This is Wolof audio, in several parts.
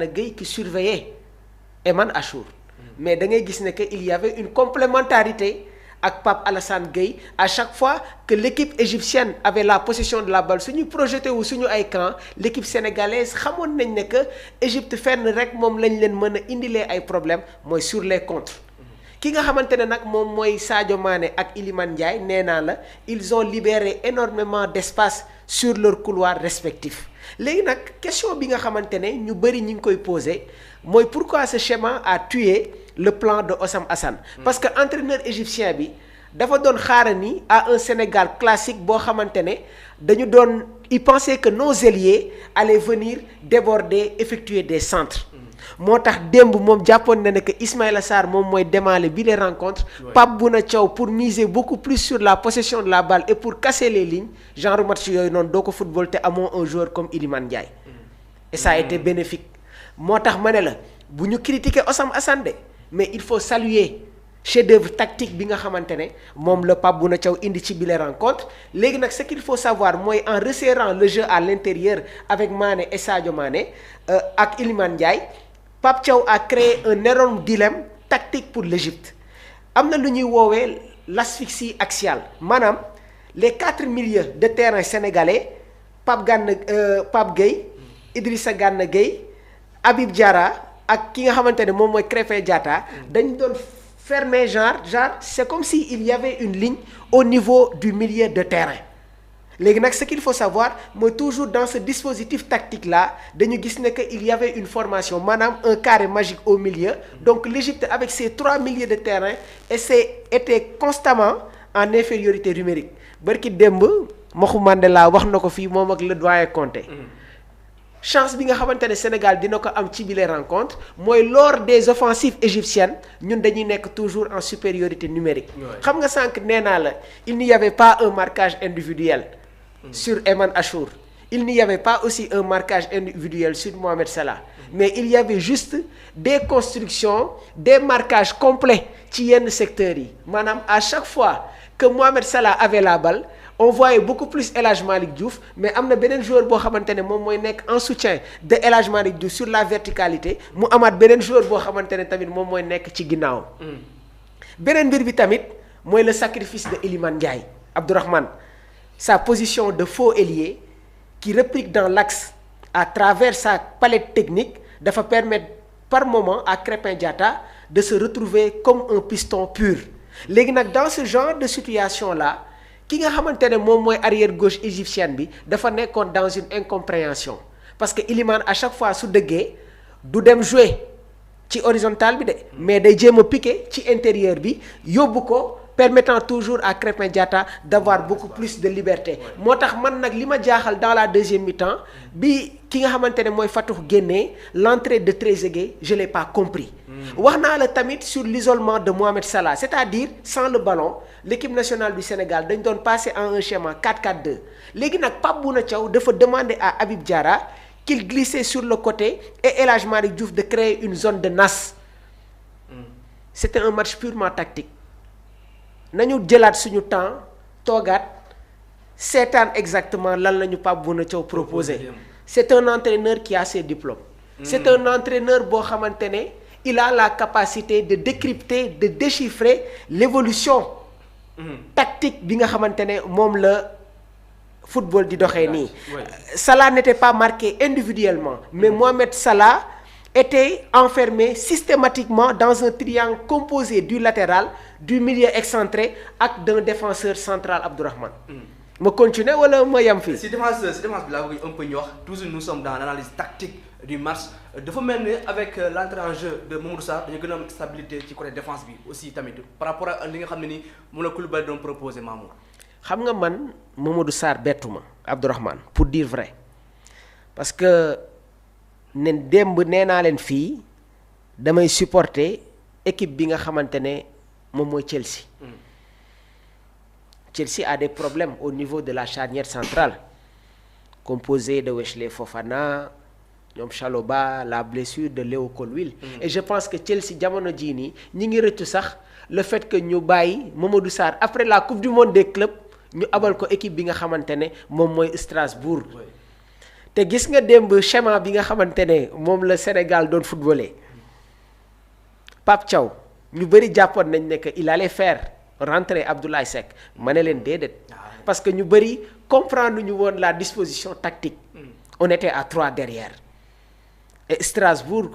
Gueye qui surveillait Eman Achour mais da ngay gis ne que il y avait une complémentarité ak Pape Alassane Gueye à chaque fois que l'équipe égyptienne avait la possession de la balle suñu projeté wu suñu ay camp l'équipe sénégalaise xamoon nañ ne que Égypte fenn rek moom lañ leen mën a indilee ay problèmes mooy sur les contres ki nga xamante ne nag moom mooy Sadio Mané ak Iliman Ndiaye nee naa la ils ont libéré énormément d'espace sur leurs couloirs respectifs léegi nag question bi nga xamante ne ñu bëri ñi ngi koy poser mooy pourquoi ce schéma a tué le plan de Hossam Assane parce que entraîneur égyptien bi dafa doon xaarani à un Sénégal classique boo xamante ne dañu doon il pensait que nos ailiers allaient venir déborder effectuer des centres moo tax démb moom jàppoon na ne que Ismaïla Sarr moom mooy démarrer bi les rencontres Pape Bouna Thiaw pour miser beaucoup plus sur la possession de la balle et pour casser les lignes genre match yooyu noonu doo ko football te amoo un joueur comme Iliman Ndiaye et ça a été bénéfique moo tax ma ne la bu ñu critiquer Hossam Assane de mais il faut saluer chef-d'œuvre tactique bi nga xamante ne moom la Pape Bouna Thiaw indi ci bile rencontre léegi nag ce qu'il faut savoir mooy en resserrant le jeu à l'intérieur avec Mané et Sadio Mané ak Iliman Ndiaye Pape Thiaw a créé un énorme dilemme tactique pour l'Égypte am na lu ñuy woowee l'asphyxie axiale maanaam les 4 milieux de terrain sénégalais Pape Gueye Idrissa Gana Gueye Habib Diarra ak ki nga xamante ne moom mooy Krépin Diatta dañu doon fermer genre c'est comme si il y avait une ligne au niveau du milieu de terrain léegi nag ce qu'il faut savoir mooy toujours dans ce dispositif tactique là dañu gis ne que il y avait une formation maanaam un carré magique au milieu donc l'Égypte avec ses 3 milieux de terrain était constamment en infériorité numérique barki démb Maxu Mandela wax na ko fii moom ak le doyen Conté chance bi nga xamante ne Sénégal dina ko am ci bile rencontre mooy lors des offensives égyptiennes ñun dañuy nekk toujours en supériorité numérique xam nga sànq nee naa la il n'y avait pas un marquage individuel sur Eman Achour il n'y avait pas aussi un marquage individuel sur Mohamed Salah mais il y avait juste des constructions des marquages complets ci yenn secteurs yi maanaam à chaque fois que Mohamed Salah avait la balle on voyait beaucoup plus El Hadj Malick Diouf mais am na beneen joueur boo xamante ne moom mooy nekk en soutien de El Hadj Malick Diouf sur la verticalité mu amaat beneen joueur boo xamante ne tamit moom mooy nekk ci ginnaaw beneen mbir bi tamit mooy le sacrifice de Iliman Ndiaye Abdourahmane sa position de faux ailier qui réplique dans l'axe à travers sa palette technique dafa permettre par moment à Krépin Diatta de se retrouver comme un piston pur léegi nag dans ce genre de situation là ki nga xamante ne moom mooy arrière gauche égyptienne bi dafa nekkoon dans une incompréhension parce que Iliman à chaque fois su dëggee du dem jouer ci horizontal bi de mais day jéem a piquer ci intérieur bi yóbbu ko permettant toujours à Krépin Diatta d'avoir beaucoup plus de liberté moo tax man nag li ma jaaxal dans la deuxième mi-temps bi ki nga xamante ne mooy Fatou génnee l'entrée de Trezeguet je l'ai pas compris wax naa la tamit sur l'isolement de Mohamed Salah c'est-à-dire sans le ballon l'équipe nationale du Sénégal dañ doon passer en un schéma 4-4-2 léegi nag Pape Bouna Thiaw dafa demander à Habib Diarra qu'il glissait sur le côté et El Hadj Malick Diouf de créer une zone de nasse c'était un match purement tactique nañu jëlaat suñu temps toogaat seetaan exactement lan la ñu Pape Bouna Thiaw proposé c'est un entraîneur qui a ses diplômes c'est un entraîneur boo xamante ne il a la capacité de décrypter de déchiffrer l'évolution tactique bi nga xamante ne moom la football di doxee nii Salah n'était pas marqué individuellement mais Mohamed Salah était enfermé systématiquement dans un triangle composé du latéral du milieu excentré ak d'un défenseur central Abdourahmane ma continuer wala ma yam fii si défense bi laa bëgg un peu ñu wax toujours nous sommes dans l'analyse tactique du match dafa mel ni avec l'entrée en jeu de Mamadou Sarr dañu gën a am stabilité ci côté défense bi aussi tamit par rapport ak li nga xam ne ni moom la Koulibaly doon proposé Mamour xam nga man Mamadou Sarr bettu ma Abdourahmane pour dire vrai parce que ne démb nee naa leen fii damay supporter équipe bi nga xamante ne moom mooy Chelsea Chelsea a des problèmes au niveau de la charnière centrale composée de Wesley Fofana ñoom Chalobah la blessure de Léo Colwill et je pense que Chelsea jamono jii nii ñi ngi rëccu sax le fait que ñu bàyyi Mamadou Sarr après la coupe du monde des clubs ñu abal ko équipe bi nga xamante ne moom mooy Strasbourg te gis nga démb schéma bi nga xamante ne moom la Sénégal doon footballé Pape Thiaw ñu bëri jàppoon nañ ne que il allait faire rentrer Abdoulaye Seck ma ne leen déedéet parce que ñu bëri comprendre ñu woon la disposition tactique on était à 3 derrière et Strasbourg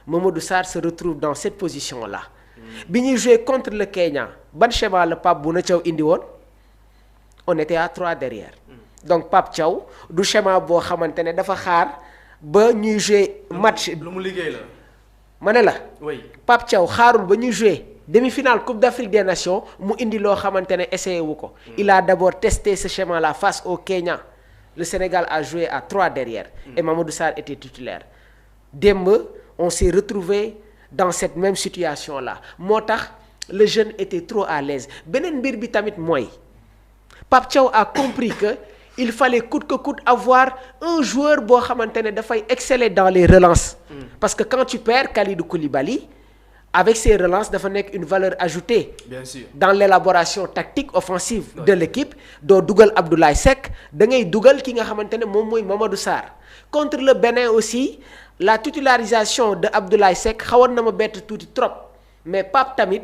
Mamadou Sarr se retrouve dans cette position là bi ñuy jouer contre le Kenya ban schéma la Pape Bouna Thiaw indi woon on était à 3 derrière donc Pape Thiaw du schéma boo xamante ne dafa xaar ba ñuy jouer match. lu mu liggéey la. ma ne la. oui Pape Thiaw xaarul ba ñuy jouer demi-finale Coupe d'Afrique des Nations mu indi loo xamante ne essayé wu ko. Il a d'abord testé ce schéma là face au Kenya le Sénégal a joué à 3 derrière. Et Mamadou Sarr était titulaire. démb on s'est retrouvé dans cette même situation là moo tax le jeune était trop à l'aise beneen mbir bi tamit mooy Pape Thiaw a compris que il fallait coûte que coûte avoir un joueur boo xamante ne dafay exceller dans les relances. Parce que quand tu perds Kalidou Koulibaly avec ses relances dafa nekk une valeur ajoutée. Bien sûr. Dans l'élaboration tactique offensive de l'équipe doo dugal Abdoulaye Seck da ngay dugal ki nga xamante ne moom mooy Mamadou Sarr. Contre le Bénin aussi la titularisation de Abdoulaye Seck xawoon na ma bett tuuti trop mais Pape tamit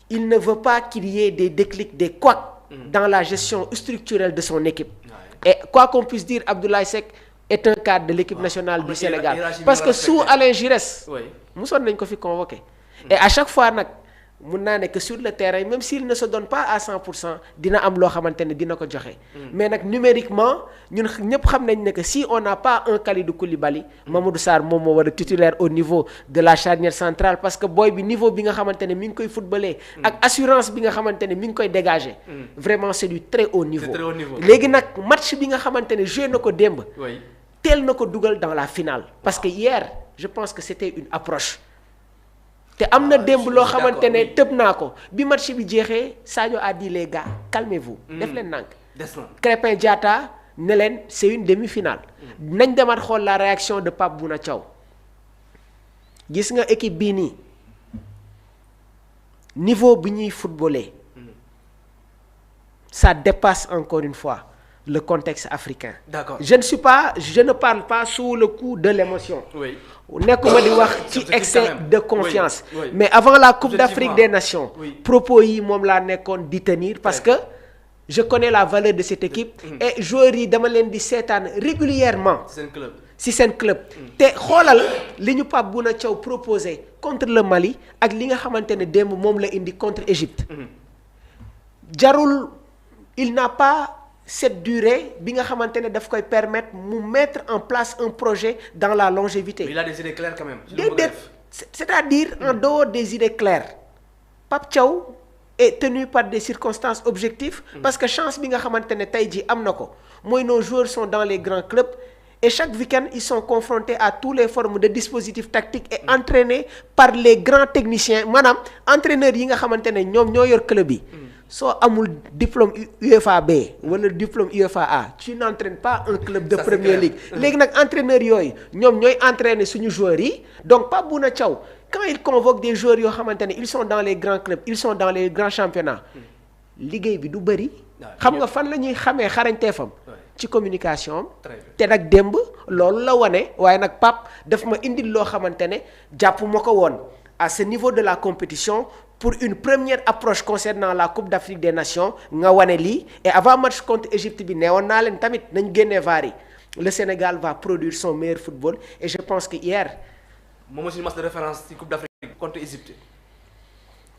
il ne veut pas qu'il y ait des déclics des couacs dans la gestion structurelle de son équipe. Et quoi qu'on puisse dire Abdoulaye Seck est un cadre de l'équipe nationale du Sénégal parce que sous Alain Giresse mosoon nañ ko fi convoqué et à chaque fois nag mun naa ne que sur le terrain même s'il ne se donne pas à 100% dina am loo xamante ne dina ko joxe. Mais nag numériquement ñun ñëpp xam nañ ne que si on n'a pas un Kalidou Koulibaly Mamadou Sarr moom moo war a titulaire au niveau de la charnière centrale parce que booy bi niveau bi nga xamante ne mi ngi koy footballé ak assurance bi nga xamante ne mi ngi koy dégager. Vraiment c'est du très haut niveau. Léegi nag match bi nga xamante ne joué na ko démb. teel na ko dugal dans la finale. Parce que hier je pense que c'était une approche. te am na démb loo xamante ne tëb naa ko bi match bi jeexee Sadio a dit les gars calmez-vous. def leen nànk. Crépin Diatta ne leen c'est une demi-finale. nañ demaat xool la réaction de Pape Bouna Thiaw gis nga équipe bii nii niveau bi ñuy footballé ça dépasse encore une fois le contexte africain. D'accord. Je ne parle pas sous le coup de l'émotion. Oui. nekkuma di wax ci excès de confiance. Oui. Mais avant la Coupe d'Afrique des Nations. Propos yi moom laa nekkoon di tenir parce que je connais la valeur de cette équipe. Et joueurs yi dama leen di seetaan régulièrement. si seen club. te xoolal li ñu Pape Bouna Thiaw proposé contre le Mali ak li nga xamante ne démb moom la indi contre Égypte. jarul il n'a pas cette durée bi nga xamante ne daf koy permettre mu mettre en place un projet dans la longévité. Mais il a des idées claires quand même. déedéet c'est-à-dire en dehors des idées claires Pape Thiaw est tenu par des circonstances objectives. Parce que chance bi nga xamante ne tey jii am na ko mooy nos joueurs sont dans les grands clubs et chaque week-end ils sont confrontés à toutes les formes de dispositifs tactiques et entraînés par les grands techniciens maanaam entraîneurs yi nga xamante ne ñoom ñoo yor club yi. soo amul diplôme UEFA B wala diplôme UEFA A tu n'entraînes pas un club de Premier League. léegi nag entraîneurs yooyu ñoom ñooy entraîner suñu joueurs yi donc Pape Bouna Thiaw quand il convoque des joueurs yoo xamante ne ils sont dans les grands clubs ils sont dans les grands championnats liggéey bi du bëri. xam nga fan la ñuy xamee xarañteefam. ci communication am. te nag démb loolu la wane waaye nag Pape daf ma indil loo xamante ne jàpp ma ko woon à ce niveau de la compétition. Pour une première approche concernant la Coupe d'Afrique des Nations nga wane lii et avant match contre Égypte bi neewoon naa leen tamit nañ génnee VAR yi le Sénégal va produire son meilleur football et je pense que hier. moom aussi match de référence ci Coupe d'Afrique contre Égypte.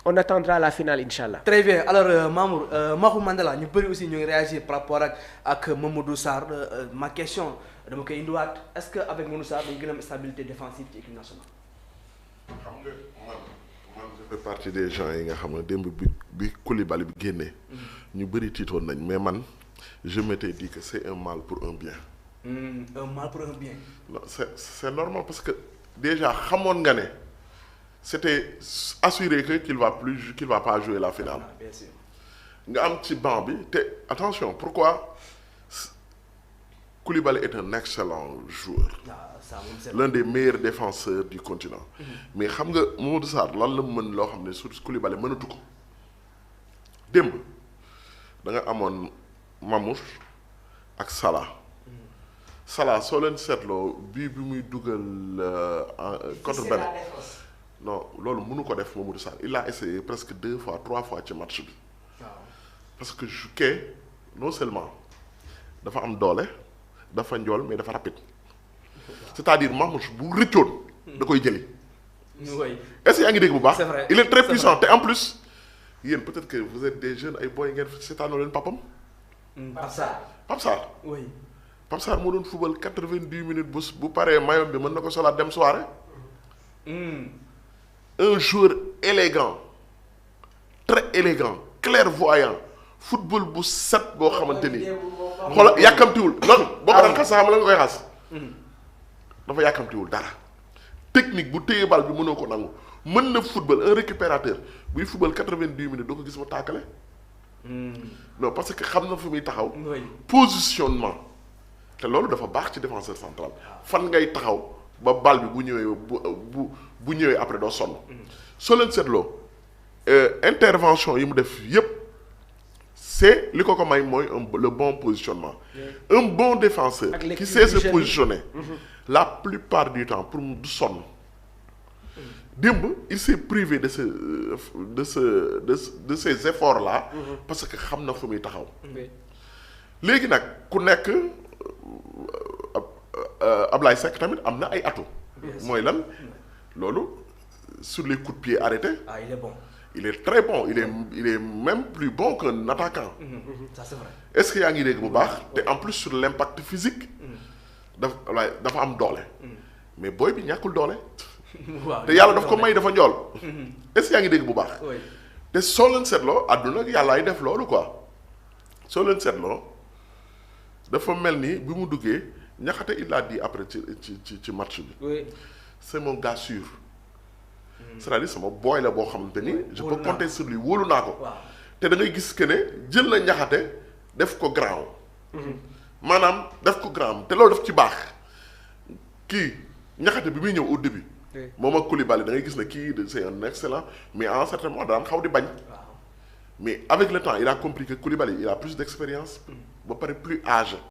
On attendra la finale inchallah. Très bien alors Mamour Mahou Mandela ñu bëri aussi ñu ngi réagir par rapport ak Mamadou Sarr ma question dama koy indiwaat est-ce que avec Mamadou Sarr dañu gën a am stabilité défensive ci équipe nationale. xam nga man je fais partie des gens yi nga xam ne démb bi Koulibaly bi génnee. ñu bëri tiitoon nañ mais man je m'étais dit que c'est un mal pour un bien. Un mal pour un bien. Non c'est normal parce que déjà xamoon nga ne c'était assuré que qu'il va pas jouer la finale. Bien sûr. nga am ci banc bi te attention pourquoi Koulibaly est un excellent joueur. L'un des meilleurs défenseurs du continent. Mais xam nga Mamadou Sarr lan la mën loo xam ne surtout Koulibaly mënatu ko démb da nga amoon Mamouche ak Salah. Salah soo leen seetloo bii bi muy dugal contre Bénin non loolu mënu ko def Mamadou Sarr il a essayé presque 2 fois 3 fois ci match bi parce que kee non seulement dafa am doole dafa njool mais dafa rapide c'est-à-dire Mamouche bu rëccoon da koy jëli est-ce que yaa ngi dégg bu baax il est très puissant te en plus yéen peut-être que vous êtes des jeunes ay boy ngeen seetaanoo leen papam Pape Sarr oui Pape Sarr moo doon football 90 minutes bu paree maillot bi mën na ko solaat dem soirée un joueur élégant très élégant clairvoyant football bu set boo xamante ni xoola yàkkamtiwul loolu boo ko daan xas sax xam la nga koy xas dafa yàkkamtiwul dara technique bu téye bal bi mënoo ko nangu mën na football un récupérateur buy football 90 minutes doo ko gis mu tàkkale non parce que xam na fu muy taxaw positionnement te loolu dafa baax ci défenseur central fan ngay taxaw ba bal bi bu ñëwee bu ñëwee après doo sonn soo leen seetloo intervention yi mu def yépp c'est li ko may mooy le bon positionnement un bon défenseur qui sait se positionner la plupart du temps pour mu du sonn démb il s'est privé de ces efforts là parce que xam na fu muy taxaw léegi nag ku nekk Ablaye Seck tamit am na ay atu mooy lan loolu sur les coups de pied arrêtés il est bon il est très bon il est même plus bon qu'un attaquant ça c'est vrai est-ce que yaa ngi dégg bu baax te en plus sur l'impact physique dafa am doole mais booy bi ñàkkul doole te yàlla daf ko may dafa njool est-ce que yaa ngi dégg bu baax te soo leen seetloo àdduna yàlla ay def loolu quoi soo leen seetloo dafa mel ni bi mu duggee Niakhaté il a dit après ci match bi c'est mon gars sûr c'est-à-dire sama booy la boo xamante ni je peux compter sur lui wóolu naa ko te da ngay gis que ne jël na Niakhaté def ko grand maanaam def ko grand te loolu daf ci baax kii Niakhaté bi muy ñëw au début moom ak Koulibaly da ngay gis ne kii c'est un excellent mais à un certain moment daan xaw di bañ mais avec le temps il a compris que Koulibaly il a plus d'expérience ba pare plus âgé